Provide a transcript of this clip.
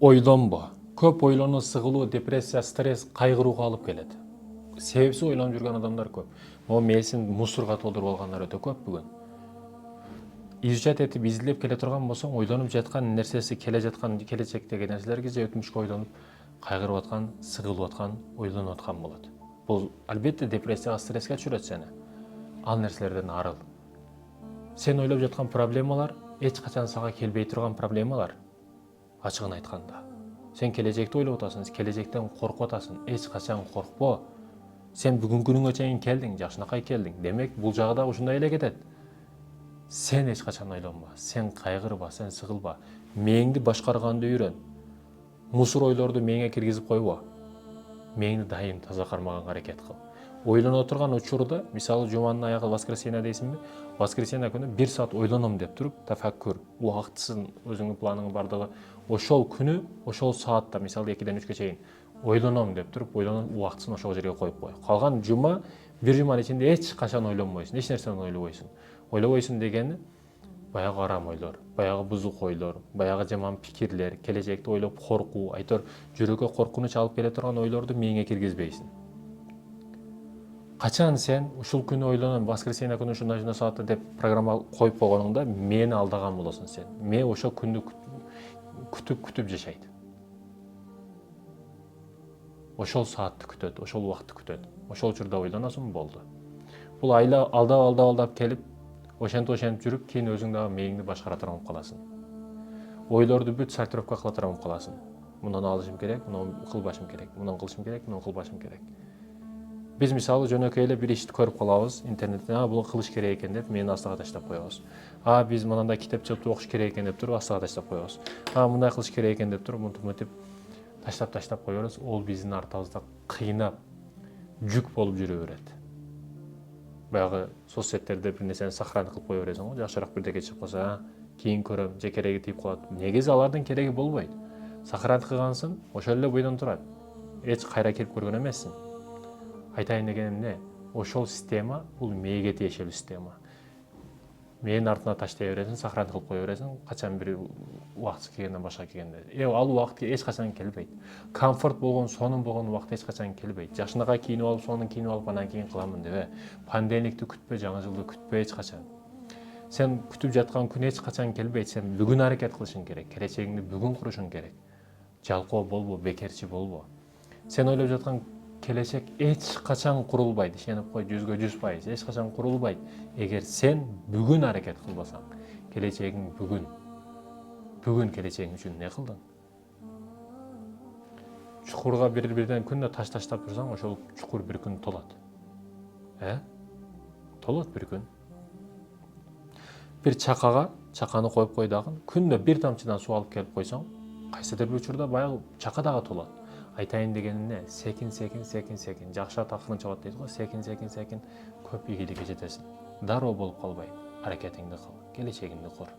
Ойлонбо. Көп ойлонуу сыгылуу, депрессия, стресс, кайгырууга алып келет. Себепсиз ойлонуп жүргөн адамдар көп. Могу мээсин мусорго толтуруп алгандар өтө көп бүгүн. Изучать этип изилдеп келе турган болсоң, ойлонуп жаткан нерсеси келе жаткан келечектеги нерселерге же өтмүшкө ойлонуп кайгырып аткан, сыгылып аткан, ойлонуп аткан болот. Бул албетте депрессияга, стресске түшүрөт сени. Ал нерселерден арыл. Сен ойлоп жаткан проблемалар эч качан сага келбей турган проблемалар. Ачыгын айтканда. Сен келечекти ойлоп атасың, келечектен коркуп атасың. Эч качан коркпо. Сен бүгүнкү күнүңө чейин келдиң, жакшынакай келдиң. Демек, бул жагы да ушундай эле кетет. Сен эч качан ойлонба, сен кайгырба, сен сыгылба. Мээңди башкарганды үйрөн. Мусор ойлорду мээңе киргизип койбо. Мээңди дайым таза кармаганга аракет кыл. Ойлоно турган учурда, мисалы жуманын аягы воскресенье дейсиңби? Воскресенье күнү 1 саат ойлоном деп туруп, тафаккур, убактысын, өзүңдүн планыңдын бардыгы ошол күнү, ошол саатта, мисалы 2-ден 3-кө чейин ойлоном деп туруп, ойлонуп убактысын ошол жерге коюп кой. Калган жума, бир жуманын ичинде эч качан ойлонбойсуң, эч нерсени ойлобойсуң. Ойлобойсуң дегени баягы арам ойлор, баягы бузук ойлор, баягы жаман пикирлер, келечекти ойлоп коркуу, айтор жүрөккө коркунуч алып келе турган ойлорду мээңе киргизбейсиң. Качан сен ушул күнү ойлоном, воскресенье күнү ушундай саатта деп программа коюп койгонуңда мени алдаган болосуң сен. Ме ошол күндү күтүп жашайт. Ошол саатты күтөт, ошол убакытты күтөт. Ошол учурда ойлоносуң, болду. Бул алдап келип, ошентип жүрүп, кийин өзүң дагы мээңди башкара турган болуп каласың. Ойлорду бүт сортировка кыла турган болуп каласың. Мундан алышым керек, муну кылбашым керек, мундан кылышым керек, муну кылбашым керек. Биз мисалы жөнөкөй эле бир ишти көрүп калабыз, интернеттен, буну кылыш керек экен деп мени астыга таштап коебуз. Биз мындай китепчиликти окуш керек экен деп туруп астыга таштап коебуз. Мындай кылыш керек экен деп туруп мынтип таштап коебуз. Ол биздин артыбызда кыйнап, жүк болуп жүрө берет. Баягы соцсеттерде бир нерсени сохранить кылып кое бересиң го, жакшыраак бирдеке чыгып калса, кийин көрөм, же кереги тийип калат. Негизи алардын кереги болбойт. Сохранить кылгансың, ошол эле бойдон турат. Эч кайра кирип көргөн эмессиң. Айтайын дегеним эмне? Ошол система бул мээге тиешелүү система. Менин артына таштай бересиң, сохранить кылып кое бересиң, качан бир убакыт келгенден башка келгенде. Ал убакыт эч качан келбейт. Комфорт болгон, сонун болгон убакыт эч качан келбейт. Жакшынакай кийинип алып, сонун кийинип алып, анан кийин кыламын деп. Пандемикти күтпө, жаңы жылды күтпө эч качан. Сен күтүп жаткан күн эч качан келбейт. Сен бүгүн аракет кылышың керек. Келечегиңди бүгүн курушуң керек. Жалкоо болбо, бекерчи болбо. Сен ойлоп жаткан келечек эч качан курулбайт. Ишенип кой, 100%. Эч качан курулбайт. Эгер сен бүгүн аракет кылбасаң, келечегиң бүгүн. Бүгүн келечегиң үчүн эмне кылдың? Чукурга бир-бирден күндө таш таштап турсаң, ошол чукур бир күн толот. Толот бир күн. Бир чаканы коюп кой дагы, күндө бир тамчыдан суу алып келип койсоң, кайсыдыр бир учурда баягы чака дагы толот. Айтайын дегеним эмне? Секин. Жакшы ат акырын чабат дейт го. Секин көп ийгиликке жетесиң. Дароо болуп калбайт. Аракетиңди кыл, келечегиңди кур.